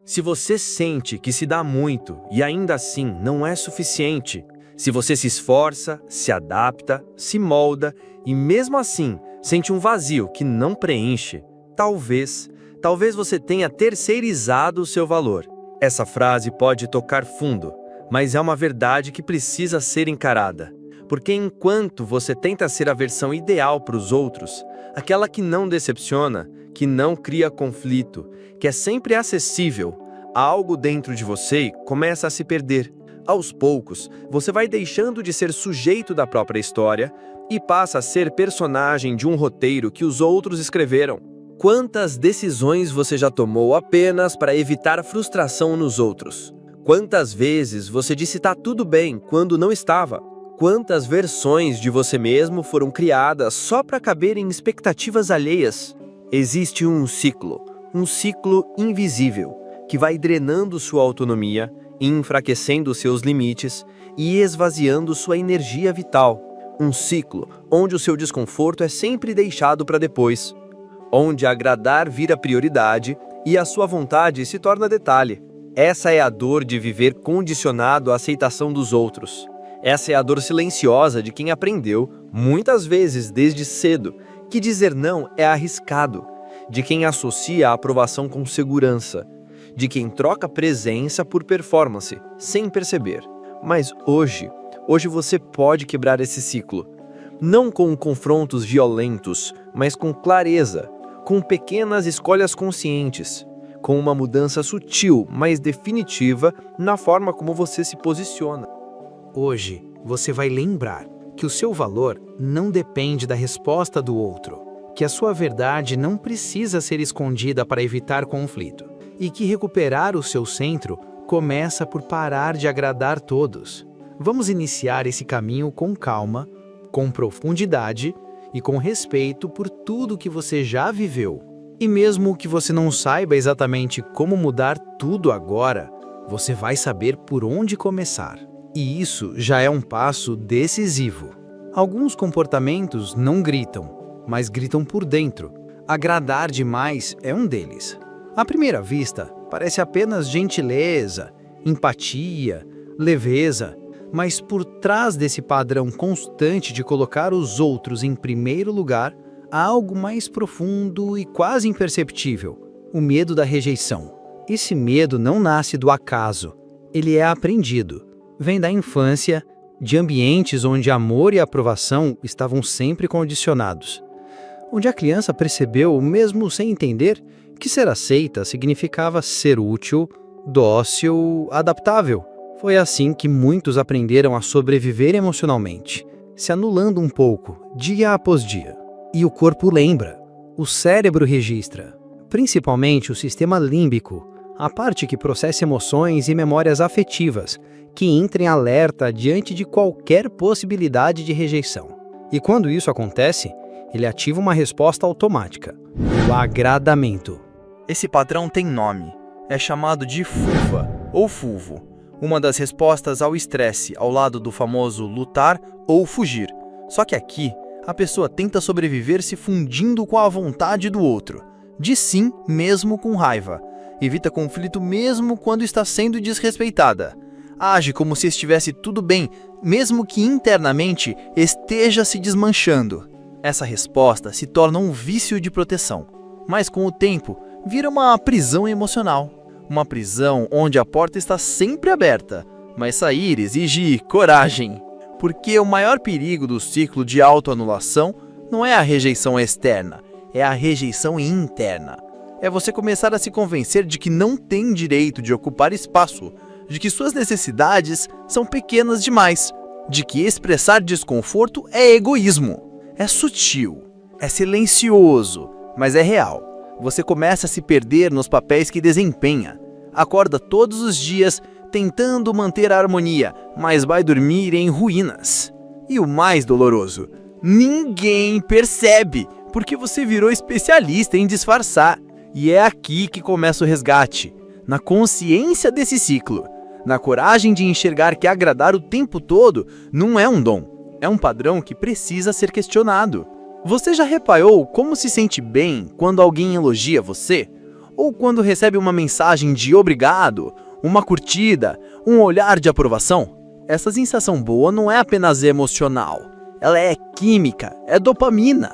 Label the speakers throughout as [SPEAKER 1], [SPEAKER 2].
[SPEAKER 1] Se você sente que se dá muito e ainda assim não é suficiente, se você se esforça, se adapta, se molda e mesmo assim sente um vazio que não preenche, talvez você tenha terceirizado o seu valor. Essa frase pode tocar fundo, mas é uma verdade que precisa ser encarada. Porque enquanto você tenta ser a versão ideal para os outros, aquela que não decepciona, que não cria conflito, que é sempre acessível, algo dentro de você começa a se perder. Aos poucos, você vai deixando de ser sujeito da própria história e passa a ser personagem de um roteiro que os outros escreveram. Quantas decisões você já tomou apenas para evitar frustração nos outros? Quantas vezes você disse tá tudo bem quando não estava? Quantas versões de você mesmo foram criadas só para caber em expectativas alheias? Existe um ciclo invisível, que vai drenando sua autonomia, enfraquecendo seus limites e esvaziando sua energia vital. Um ciclo onde o seu desconforto é sempre deixado para depois, onde agradar vira prioridade e a sua vontade se torna detalhe. Essa é a dor de viver condicionado à aceitação dos outros. Essa é a dor silenciosa de quem aprendeu, muitas vezes desde cedo, que dizer não é arriscado, de quem associa a aprovação com segurança, de quem troca presença por performance, sem perceber. Mas hoje você pode quebrar esse ciclo, não com confrontos violentos, mas com clareza, com pequenas escolhas conscientes, com uma mudança sutil, mas definitiva na forma como você se posiciona.
[SPEAKER 2] Hoje, você vai lembrar que o seu valor não depende da resposta do outro, que a sua verdade não precisa ser escondida para evitar conflito, e que recuperar o seu centro começa por parar de agradar todos. Vamos iniciar esse caminho com calma, com profundidade e com respeito por tudo que você já viveu. E mesmo que você não saiba exatamente como mudar tudo agora, você vai saber por onde começar. E isso já é um passo decisivo. Alguns comportamentos não gritam, mas gritam por dentro. Agradar demais é um deles. À primeira vista, parece apenas gentileza, empatia, leveza, mas por trás desse padrão constante de colocar os outros em primeiro lugar, há algo mais profundo e quase imperceptível: o medo da rejeição. Esse medo não nasce do acaso, ele é aprendido. Vem da infância, de ambientes onde amor e aprovação estavam sempre condicionados. Onde a criança percebeu, mesmo sem entender, que ser aceita significava ser útil, dócil, adaptável. Foi assim que muitos aprenderam a sobreviver emocionalmente, se anulando um pouco, dia após dia. E o corpo lembra, o cérebro registra, principalmente o sistema límbico, a parte que processa emoções e memórias afetivas, que entra em alerta diante de qualquer possibilidade de rejeição. E quando isso acontece, ele ativa uma resposta automática: o agradamento.
[SPEAKER 3] Esse padrão tem nome, é chamado de fuva ou fulvo, uma das respostas ao estresse ao lado do famoso lutar ou fugir. Só que aqui, a pessoa tenta sobreviver se fundindo com a vontade do outro, diz sim mesmo com raiva, evita conflito mesmo quando está sendo desrespeitada, age como se estivesse tudo bem, mesmo que internamente esteja se desmanchando. Essa resposta se torna um vício de proteção, mas com o tempo vira uma prisão emocional. Uma prisão onde a porta está sempre aberta, mas sair exige coragem. Porque o maior perigo do ciclo de autoanulação não é a rejeição externa, é a rejeição interna. É você começar a se convencer de que não tem direito de ocupar espaço, de que suas necessidades são pequenas demais, de que expressar desconforto é egoísmo. É sutil, é silencioso, mas é real. Você começa a se perder nos papéis que desempenha. Acorda todos os dias tentando manter a harmonia, mas vai dormir em ruínas. E o mais doloroso, ninguém percebe, porque você virou especialista em disfarçar. E é aqui que começa o resgate, na consciência desse ciclo, na coragem de enxergar que agradar o tempo todo não é um dom, é um padrão que precisa ser questionado. Você já reparou como se sente bem quando alguém elogia você? Ou quando recebe uma mensagem de obrigado, uma curtida, um olhar de aprovação? Essa sensação boa não é apenas emocional, ela é química, é dopamina.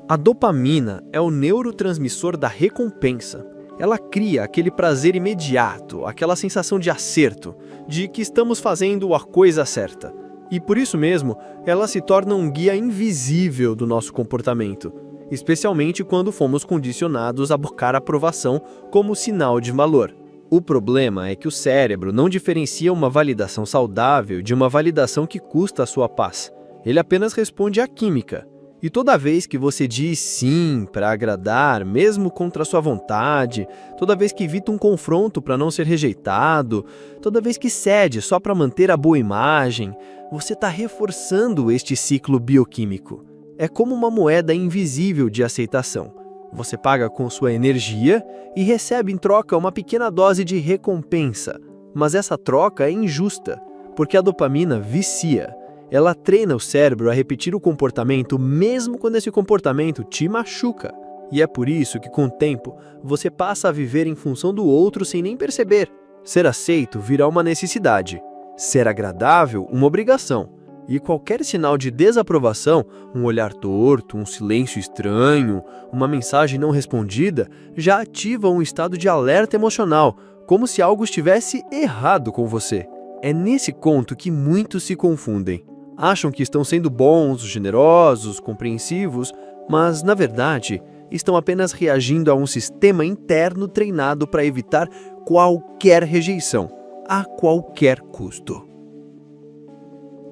[SPEAKER 1] A dopamina é o neurotransmissor da recompensa. Ela cria aquele prazer imediato, aquela sensação de acerto, de que estamos fazendo a coisa certa. E por isso mesmo, ela se torna um guia invisível do nosso comportamento, especialmente quando fomos condicionados a buscar aprovação como sinal de valor. O problema é que o cérebro não diferencia uma validação saudável de uma validação que custa a sua paz. Ele apenas responde à química. E toda vez que você diz sim para agradar, mesmo contra a sua vontade, toda vez que evita um confronto para não ser rejeitado, toda vez que cede só para manter a boa imagem, você está reforçando este ciclo bioquímico. É como uma moeda invisível de aceitação. Você paga com sua energia e recebe em troca uma pequena dose de recompensa. Mas essa troca é injusta, porque a dopamina vicia. Ela treina o cérebro a repetir o comportamento mesmo quando esse comportamento te machuca. E é por isso que, com o tempo, você passa a viver em função do outro sem nem perceber. Ser aceito virá uma necessidade. Ser agradável, uma obrigação. E qualquer sinal de desaprovação, um olhar torto, um silêncio estranho, uma mensagem não respondida, já ativa um estado de alerta emocional, como se algo estivesse errado com você. É nesse ponto que muitos se confundem. Acham que estão sendo bons, generosos, compreensivos, mas, na verdade, estão apenas reagindo a um sistema interno treinado para evitar qualquer rejeição, a qualquer custo.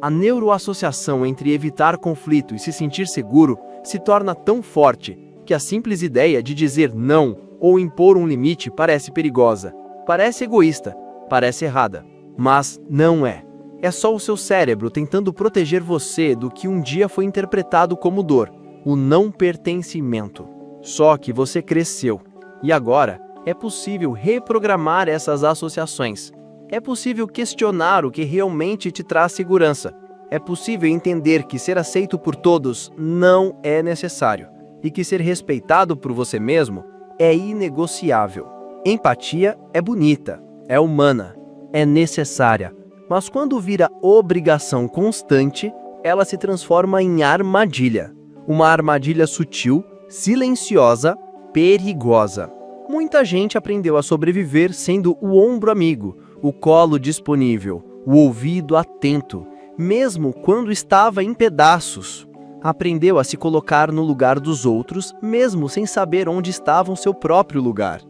[SPEAKER 3] A neuroassociação entre evitar conflito e se sentir seguro se torna tão forte que a simples ideia de dizer não ou impor um limite parece perigosa, parece egoísta, parece errada, mas não é. É só o seu cérebro tentando proteger você do que um dia foi interpretado como dor, o não pertencimento. Só que você cresceu, e agora é possível reprogramar essas associações. É possível questionar o que realmente te traz segurança. É possível entender que ser aceito por todos não é necessário, e que ser respeitado por você mesmo é inegociável. Empatia é bonita, é humana, é necessária. Mas quando vira obrigação constante, ela se transforma em armadilha. Uma armadilha sutil, silenciosa, perigosa. Muita gente aprendeu a sobreviver sendo o ombro amigo, o colo disponível, o ouvido atento, mesmo quando estava em pedaços. Aprendeu a se colocar no lugar dos outros, mesmo sem saber onde estava o seu próprio lugar.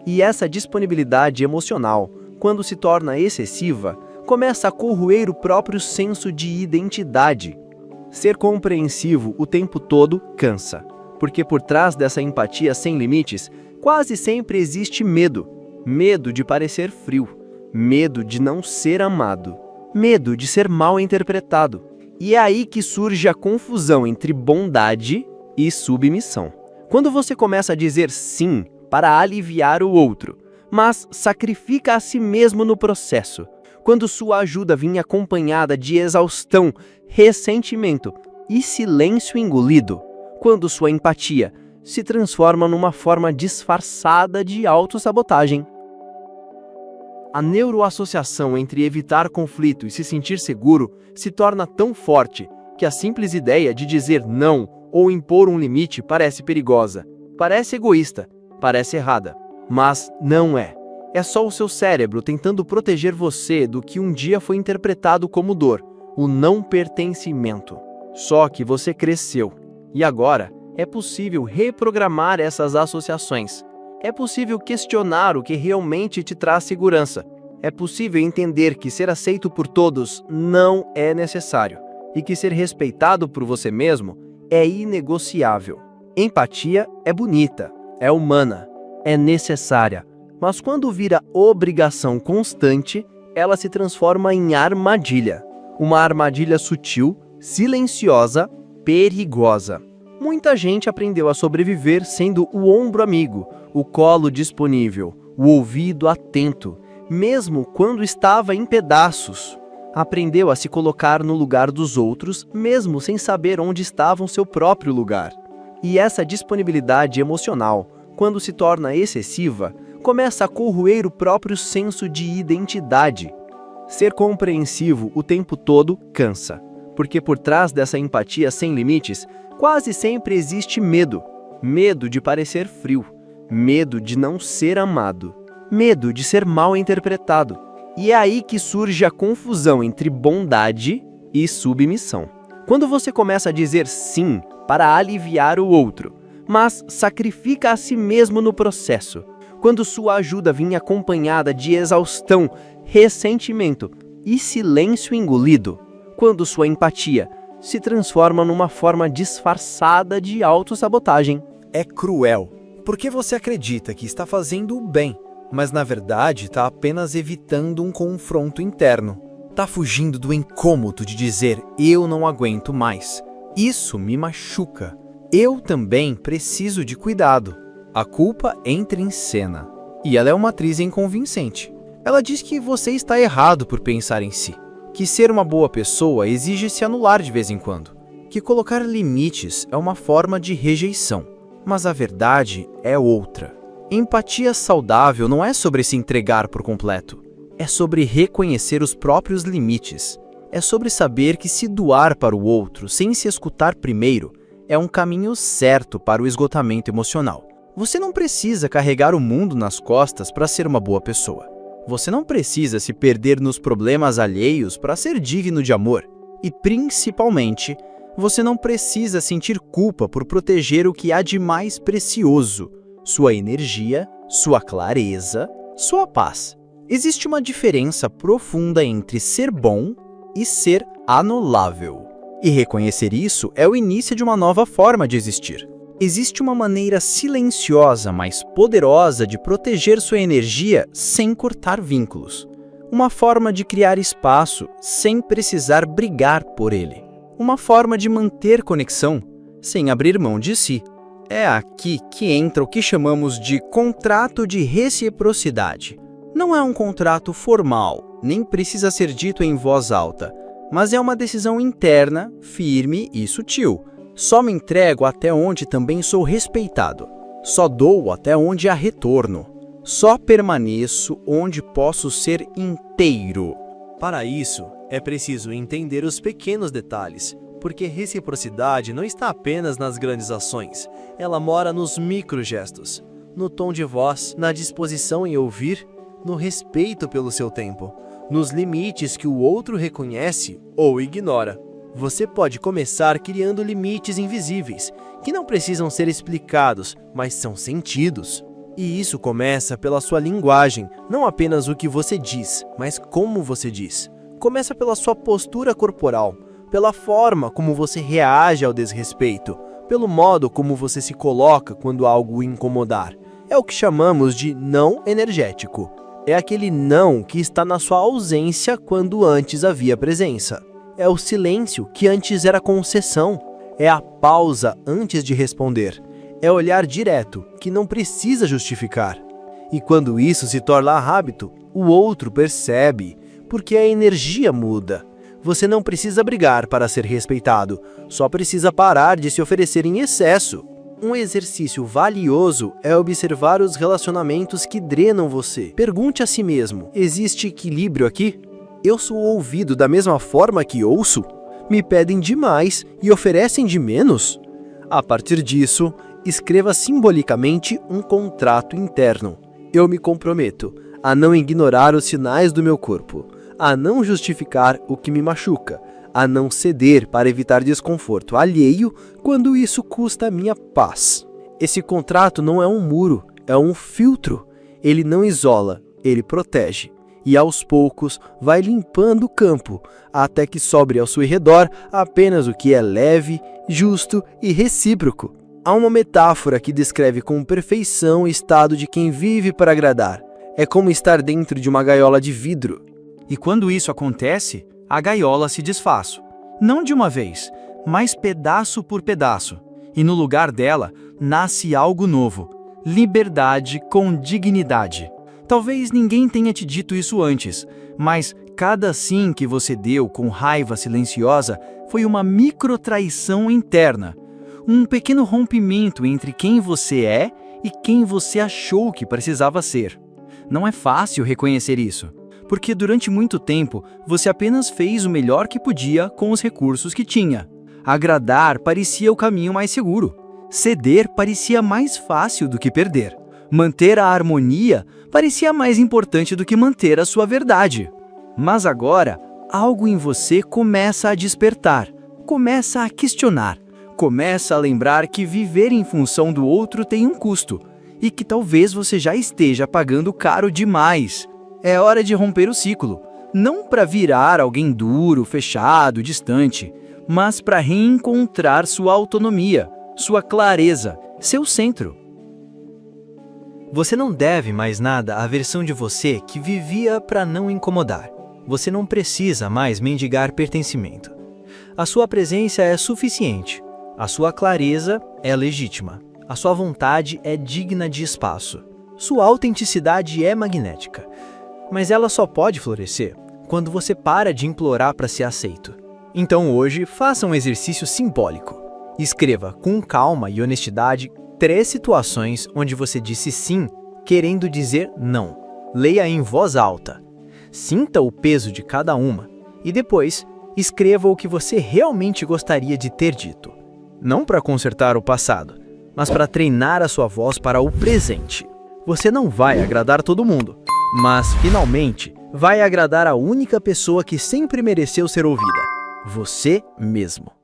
[SPEAKER 3] E essa disponibilidade emocional, quando se torna excessiva, começa a corroer o próprio senso de identidade. Ser compreensivo o tempo todo cansa, porque por trás dessa empatia sem limites, quase sempre existe medo. Medo de parecer frio, medo de não ser amado, medo de ser mal interpretado. E é aí que surge a confusão entre bondade e submissão. Quando você começa a dizer sim para aliviar o outro, mas sacrifica a si mesmo no processo, quando sua ajuda vinha acompanhada de exaustão, ressentimento e silêncio engolido, quando sua empatia se transforma numa forma disfarçada de autossabotagem. A neuroassociação entre evitar conflito e se sentir seguro se torna tão forte que a simples ideia de dizer não ou impor um limite parece perigosa, parece egoísta, parece errada, mas não é. É só o seu cérebro tentando proteger você do que um dia foi interpretado como dor, o não pertencimento. Só que você cresceu, e agora é possível reprogramar essas associações. É possível questionar o que realmente te traz segurança. É possível entender que ser aceito por todos não é necessário, e que ser respeitado por você mesmo é inegociável. Empatia é bonita, é humana, é necessária. Mas quando vira obrigação constante, ela se transforma em armadilha. Uma armadilha sutil, silenciosa, perigosa. Muita gente aprendeu a sobreviver sendo o ombro amigo, o colo disponível, o ouvido atento, mesmo quando estava em pedaços. Aprendeu a se colocar no lugar dos outros, mesmo sem saber onde estava o seu próprio lugar. E essa disponibilidade emocional,
[SPEAKER 1] quando se torna excessiva, começa a corroer o próprio senso de identidade. Ser compreensivo o tempo todo cansa, porque por trás dessa empatia sem limites, quase sempre existe medo. Medo de parecer frio, medo de não ser amado, medo de ser mal interpretado. E é aí que surge a confusão entre bondade e submissão. Quando você começa a dizer sim para aliviar o outro, mas sacrifica a si mesmo no processo. Quando sua ajuda vinha acompanhada de exaustão, ressentimento e silêncio engolido. Quando sua empatia se transforma numa forma disfarçada de autossabotagem.
[SPEAKER 3] É cruel, porque você acredita que está fazendo o bem, mas na verdade está apenas evitando um confronto interno. Está fugindo do incômodo de dizer eu não aguento mais. Isso me machuca. Eu também preciso de cuidado. A culpa entra em cena. E ela é uma atriz inconvincente. Ela diz que você está errado por pensar em si. Que ser uma boa pessoa exige se anular de vez em quando. Que colocar limites é uma forma de rejeição. Mas a verdade é outra. Empatia saudável não é sobre se entregar por completo. É sobre reconhecer os próprios limites. É sobre saber que se doar para o outro sem se escutar primeiro é um caminho certo para o esgotamento emocional. Você não precisa carregar o mundo nas costas para ser uma boa pessoa. Você não precisa se perder nos problemas alheios para ser digno de amor. E, principalmente, você não precisa sentir culpa por proteger o que há de mais precioso: sua energia, sua clareza, sua paz. Existe uma diferença profunda entre ser bom e ser anulável. E reconhecer isso é o início de uma nova forma de existir. Existe uma maneira silenciosa, mas poderosa de proteger sua energia sem cortar vínculos. Uma forma de criar espaço sem precisar brigar por ele. Uma forma de manter conexão sem abrir mão de si. É aqui que entra o que chamamos de contrato de reciprocidade. Não é um contrato formal, nem precisa ser dito em voz alta, mas é uma decisão interna, firme e sutil. Só me entrego até onde também sou respeitado. Só dou até onde há retorno. Só permaneço onde posso ser inteiro.
[SPEAKER 1] Para isso, é preciso entender os pequenos detalhes, porque reciprocidade não está apenas nas grandes ações, ela mora nos microgestos, no tom de voz, na disposição em ouvir, no respeito pelo seu tempo, nos limites que o outro reconhece ou ignora. Você pode começar criando limites invisíveis, que não precisam ser explicados, mas são sentidos. E isso começa pela sua linguagem, não apenas o que você diz, mas como você diz. Começa pela sua postura corporal, pela forma como você reage ao desrespeito, pelo modo como você se coloca quando algo o incomodar. É o que chamamos de não energético. É aquele não que está na sua ausência quando antes havia presença. É o silêncio que antes era concessão. É a pausa antes de responder. É olhar direto, que não precisa justificar. E quando isso se torna hábito, o outro percebe, porque a energia muda. Você não precisa brigar para ser respeitado, só precisa parar de se oferecer em excesso. Um exercício valioso é observar os relacionamentos que drenam você. Pergunte a si mesmo: existe equilíbrio aqui? Eu sou ouvido da mesma forma que ouço? Me pedem demais e oferecem de menos? A partir disso, escreva simbolicamente um contrato interno. Eu me comprometo a não ignorar os sinais do meu corpo, a não justificar o que me machuca, a não ceder para evitar desconforto alheio quando isso custa a minha paz. Esse contrato não é um muro, é um filtro. Ele não isola, ele protege. E aos poucos vai limpando o campo, até que sobre ao seu redor apenas o que é leve, justo e recíproco. Há uma metáfora que descreve com perfeição o estado de quem vive para agradar. É como estar dentro de uma gaiola de vidro.
[SPEAKER 2] E quando isso acontece, a gaiola se desfaz. Não de uma vez, mas pedaço por pedaço. E no lugar dela, nasce algo novo. Liberdade com dignidade. Talvez ninguém tenha te dito isso antes, mas cada sim que você deu com raiva silenciosa foi uma microtraição interna. Um pequeno rompimento entre quem você é
[SPEAKER 4] e quem você achou que precisava ser. Não é fácil reconhecer isso, porque durante muito tempo você apenas fez o melhor que podia com os recursos que tinha. Agradar parecia o caminho mais seguro. Ceder parecia mais fácil do que perder. Manter a harmonia parecia mais importante do que manter a sua verdade. Mas agora, algo em você começa a despertar, começa a questionar, começa a lembrar que viver em função do outro tem um custo e que talvez você já esteja pagando caro demais. É hora de romper o ciclo, não para virar alguém duro, fechado, distante, mas para reencontrar sua autonomia, sua clareza, seu centro.
[SPEAKER 3] Você não deve mais nada à versão de você que vivia para não incomodar. Você não precisa mais mendigar pertencimento. A sua presença é suficiente. A sua clareza é legítima. A sua vontade é digna de espaço. Sua autenticidade é magnética. Mas ela só pode florescer quando você para de implorar para ser aceito. Então hoje, faça um exercício simbólico. Escreva com calma e honestidade 3 situações onde você disse sim, querendo dizer não. Leia em voz alta. Sinta o peso de cada uma e depois escreva o que você realmente gostaria de ter dito. Não para consertar o passado, mas para treinar a sua voz para o presente. Você não vai agradar todo mundo, mas finalmente vai agradar a única pessoa que sempre mereceu ser ouvida: você mesmo.